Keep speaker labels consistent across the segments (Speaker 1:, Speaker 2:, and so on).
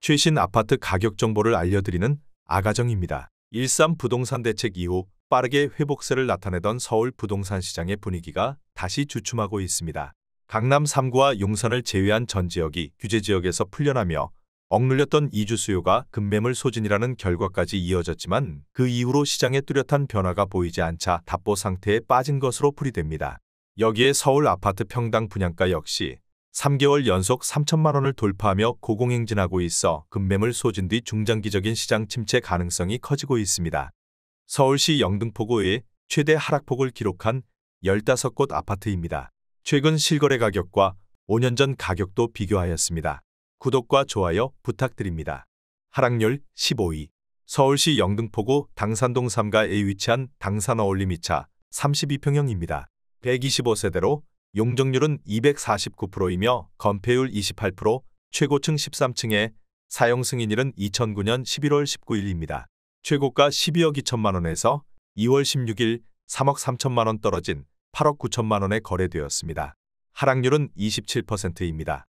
Speaker 1: 최신 아파트 가격 정보를 알려드리는 아가정입니다. 13 부동산 대책 이후 빠르게 회복세를 나타내던 서울 부동산 시장의 분위기가 다시 주춤하고 있습니다. 강남 3구와 용산을 제외한 전 지역이 규제 지역에서 풀려나며 억눌렸던 이주 수요가 급매물 소진이라는 결과까지 이어졌지만 그 이후로 시장에 뚜렷한 변화가 보이지 않자 답보 상태에 빠진 것으로 풀이됩니다. 여기에 서울 아파트 평당 분양가 역시 3개월 연속 3천만 원을 돌파하며 고공행진하고 있어 급매물 소진 뒤 중장기적인 시장 침체 가능성이 커지고 있습니다. 서울시 영등포구의 최대 하락폭을 기록한 15곳 아파트입니다. 최근 실거래 가격과 5년 전 가격도 비교하였습니다. 구독과 좋아요 부탁드립니다. 하락률 15위. 서울시 영등포구 당산동 3가에 위치한 당산 어울림 2차 32평형입니다. 125세대로 용적률은 249%이며 건폐율 28%, 최고층 13층에 사용 승인일은 2009년 11월 19일입니다. 최고가 12억 2천만 원에서 2월 16일 3억 3천만 원 떨어진 8억 9천만 원에 거래되었습니다. 하락률은 27%입니다.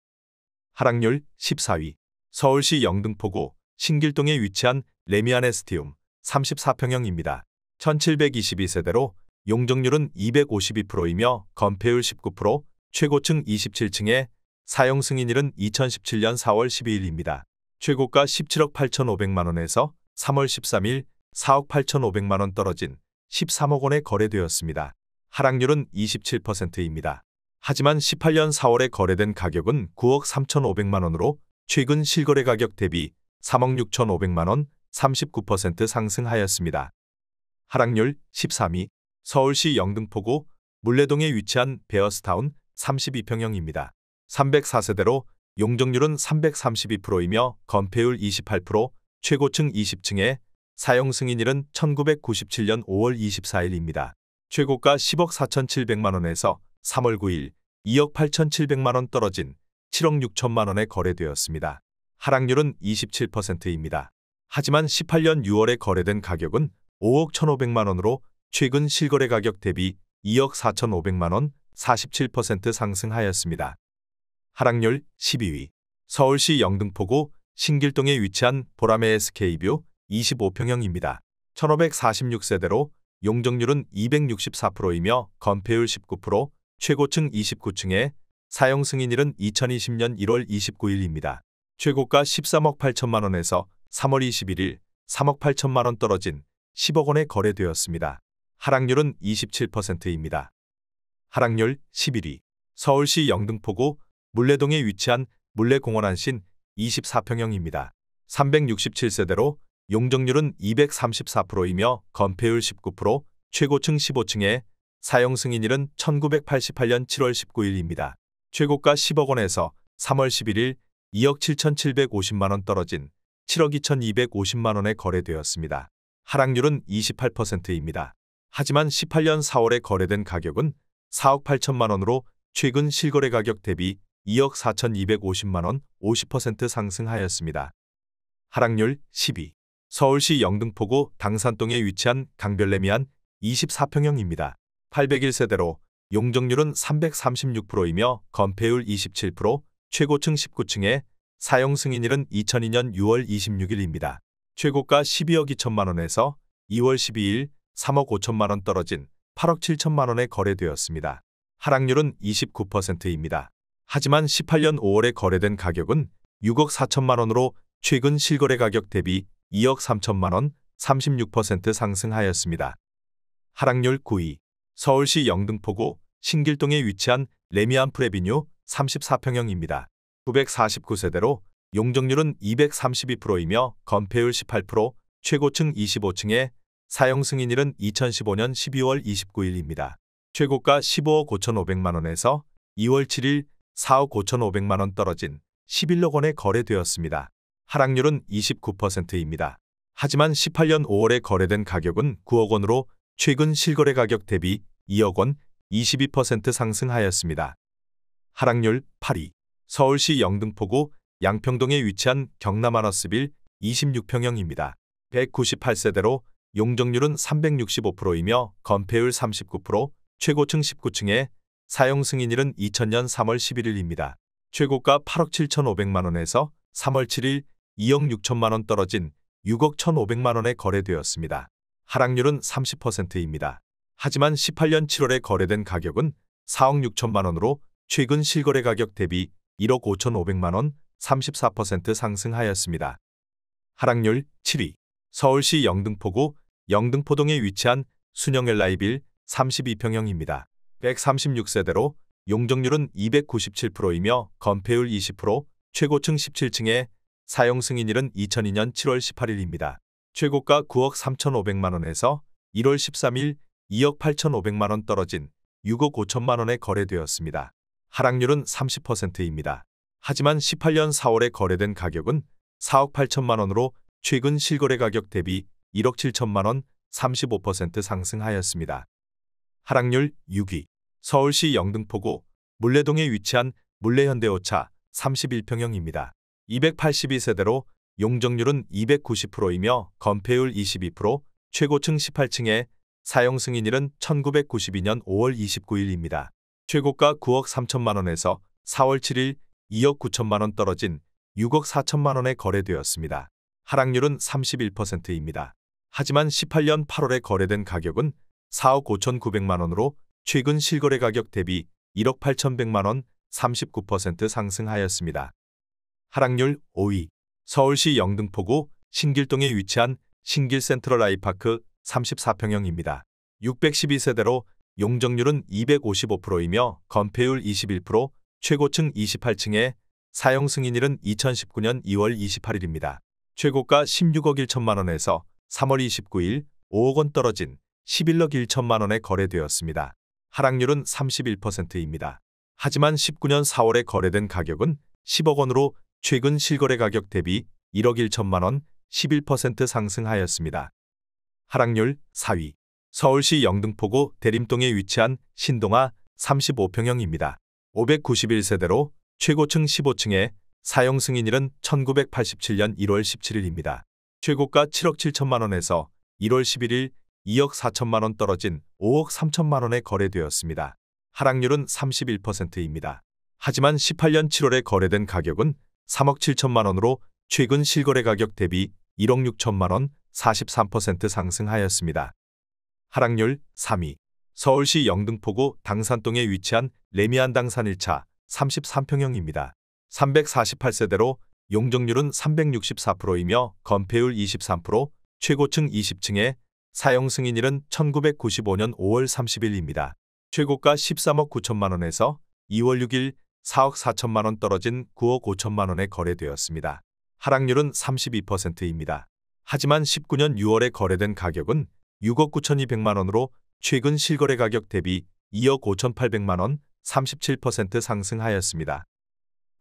Speaker 1: 하락률 14위. 서울시 영등포구 신길동에 위치한 레미안에스티움 34평형입니다. 1722세대로 용적률은 252%이며 건폐율 19%, 최고층 27층에 사용 승인일은 2017년 4월 12일입니다. 최고가 17억 8,500만 원에서 3월 13일 4억 8,500만 원 떨어진 13억 원에 거래되었습니다. 하락률은 27%입니다. 하지만 18년 4월에 거래된 가격은 9억 3,500만 원으로 최근 실거래 가격 대비 3억 6,500만 원 39% 상승하였습니다. 하락률 13위. 서울시 영등포구 물레동에 위치한 베어스타운 32평형입니다. 304세대로 용적률은 332%이며 건폐율 28%, 최고층 20층에 사용 승인일은 1997년 5월 24일입니다. 최고가 10억 4,700만 원에서 3월 9일 2억 8,700만 원 떨어진 7억 6천만 원에 거래되었습니다. 하락률은 27%입니다. 하지만 18년 6월에 거래된 가격은 5억 1,500만 원으로 최근 실거래 가격 대비 2억 4,500만 원 47% 상승하였습니다. 하락률 12위. 서울시 영등포구 신길동에 위치한 보라매 SK뷰 25평형입니다. 1546세대로 용적률은 264%이며 건폐율 19%, 최고층 29층에 사용 승인일은 2020년 1월 29일입니다. 최고가 13억 8천만 원에서 3월 21일 3억 8천만 원 떨어진 10억 원에 거래되었습니다. 하락률은 27%입니다. 하락률 11위. 서울시 영등포구 물레동에 위치한 물레공원 안신 24평형입니다. 367세대로 용적률은 234%이며 건폐율 19%, 최고층 15층에 사용 승인일은 1988년 7월 19일입니다. 최고가 10억 원에서 3월 11일 2억 7,750만 원 떨어진 7억 2,250만 원에 거래되었습니다. 하락률은 28%입니다. 하지만 18년 4월에 거래된 가격은 4억 8천만 원으로 최근 실거래 가격 대비 2억 4,250만 원 50% 상승하였습니다. 하락률 10위. 서울시 영등포구 당산동에 위치한 강별레미안 24평형입니다. 801세대로 용적률은 336%이며 건폐율 27%, 최고층 19층에 사용 승인일은 2002년 6월 26일입니다. 최고가 12억 2천만 원에서 2월 12일 3억 5천만 원 떨어진 8억 7천만 원에 거래되었습니다. 하락률은 29%입니다. 하지만 18년 5월에 거래된 가격은 6억 4천만 원으로 최근 실거래 가격 대비 2억 3천만 원 36% 상승하였습니다. 하락률 9위. 서울시 영등포구 신길동에 위치한 레미안 프레비뉴 34평형입니다. 949세대로 용적률은 232%이며 건폐율 18%, 최고층 25층에 사용 승인일은 2015년 12월 29일입니다. 최고가 15억 5,500만 원에서 2월 7일 4억 5,500만 원 떨어진 11억 원에 거래되었습니다. 하락률은 29%입니다. 하지만 18년 5월에 거래된 가격은 9억 원으로 최근 실거래 가격 대비 2억 원 22% 상승하였습니다. 하락률 8위. 서울시 영등포구 양평동에 위치한 경남아너스빌 26평형입니다. 198세대로 용적률은 365%이며 건폐율 39%, 최고층 19층에 사용 승인일은 2000년 3월 11일입니다. 최고가 8억 7,500만 원에서 3월 7일 2억 6천만 원 떨어진 6억 1,500만 원에 거래되었습니다. 하락률은 30%입니다. 하지만 18년 7월에 거래된 가격은 4억 6천만 원으로 최근 실거래 가격 대비 1억 5,500만 원 34% 상승하였습니다. 하락률 7위. 서울시 영등포구 영등포동에 위치한 순영엘라이빌 32평형입니다. 136세대로 용적률은 297%이며 건폐율 20%, 최고층 17층에 사용 승인일은 2002년 7월 18일입니다. 최고가 9억 3,500만 원에서 1월 13일 2억 8,500만 원 떨어진 6억 5천만 원에 거래되었습니다. 하락률은 30%입니다. 하지만 18년 4월에 거래된 가격은 4억 8천만 원으로 최근 실거래 가격 대비 1억 7천만 원 35% 상승하였습니다. 하락률 6위. 서울시 영등포구 물레동에 위치한 물레현대오차 31평형입니다. 282세대로 용적률은 290%이며 건폐율 22%, 최고층 18층에 사용 승인일은 1992년 5월 29일입니다. 최고가 9억 3천만 원에서 4월 7일 2억 9천만 원 떨어진 6억 4천만 원에 거래되었습니다. 하락률은 31%입니다. 하지만 18년 8월에 거래된 가격은 4억 5,900만 원으로 최근 실거래 가격 대비 1억 8,100만 원 39% 상승하였습니다. 하락률 5위. 서울시 영등포구 신길동에 위치한 신길 센트럴 아이파크 34평형입니다. 612세대로 용적률은 255%이며 건폐율 21%, 최고층 28층에 사용 승인일은 2019년 2월 28일입니다. 최고가 16억 1천만 원에서 3월 29일 5억 원 떨어진 11억 1천만 원에 거래되었습니다. 하락률은 31%입니다. 하지만 19년 4월에 거래된 가격은 10억 원으로 최근 실거래 가격 대비 1억 1천만 원 11% 상승하였습니다. 하락률 4위. 서울시 영등포구 대림동에 위치한 신동아 35평형입니다. 591세대로 최고층 15층에 사용 승인일은 1987년 1월 17일입니다. 최고가 7억 7천만 원에서 1월 11일 2억 4천만 원 떨어진 5억 3천만 원에 거래되었습니다. 하락률은 31%입니다. 하지만 18년 7월에 거래된 가격은 3억 7천만 원으로 최근 실거래 가격 대비 1억 6천만 원 43% 상승하였습니다. 하락률 3위. 서울시 영등포구 당산동에 위치한 레미안 당산 1차 33평형입니다. 348세대로 용적률은 364%이며 건폐율 23%, 최고층 20층에 사용 승인일은 1995년 5월 30일입니다. 최고가 13억 9천만 원에서 2월 6일 4억 4천만 원 떨어진 9억 5천만 원에 거래되었습니다. 하락률은 32%입니다. 하지만 19년 6월에 거래된 가격은 6억 9,200만 원으로 최근 실거래 가격 대비 2억 5,800만 원 37% 상승하였습니다.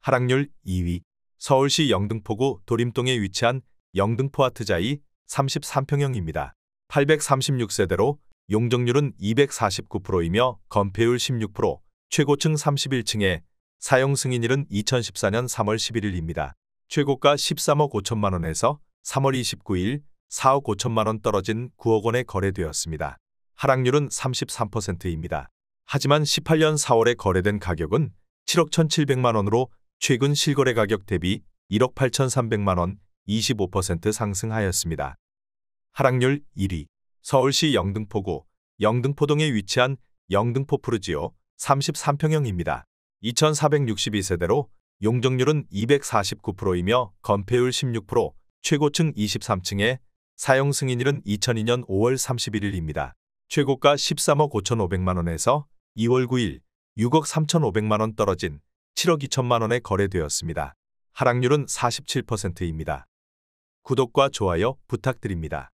Speaker 1: 하락률 2위. 서울시 영등포구 도림동에 위치한 영등포아트자이 33평형입니다. 836세대로 용적률은 249%이며 건폐율 16%, 최고층 31층에 사용 승인일은 2014년 3월 11일입니다. 최고가 13억 5천만 원에서 3월 29일 4억 5천만 원 떨어진 9억 원에 거래되었습니다. 하락률은 33%입니다. 하지만 18년 4월에 거래된 가격은 7억 1,700만 원으로 최근 실거래 가격 대비 1억 8,300만 원 25% 상승하였습니다. 하락률 1위. 서울시 영등포구 영등포동에 위치한 영등포 푸르지오 33평형입니다. 2,462세대로 용적률은 249%이며 건폐율 16%, 최고층 23층에 사용 승인일은 2002년 5월 31일입니다. 최고가 13억 5,500만 원에서 2월 9일 6억 3,500만 원 떨어진 7억 2천만 원에 거래되었습니다. 하락률은 47%입니다. 구독과 좋아요 부탁드립니다.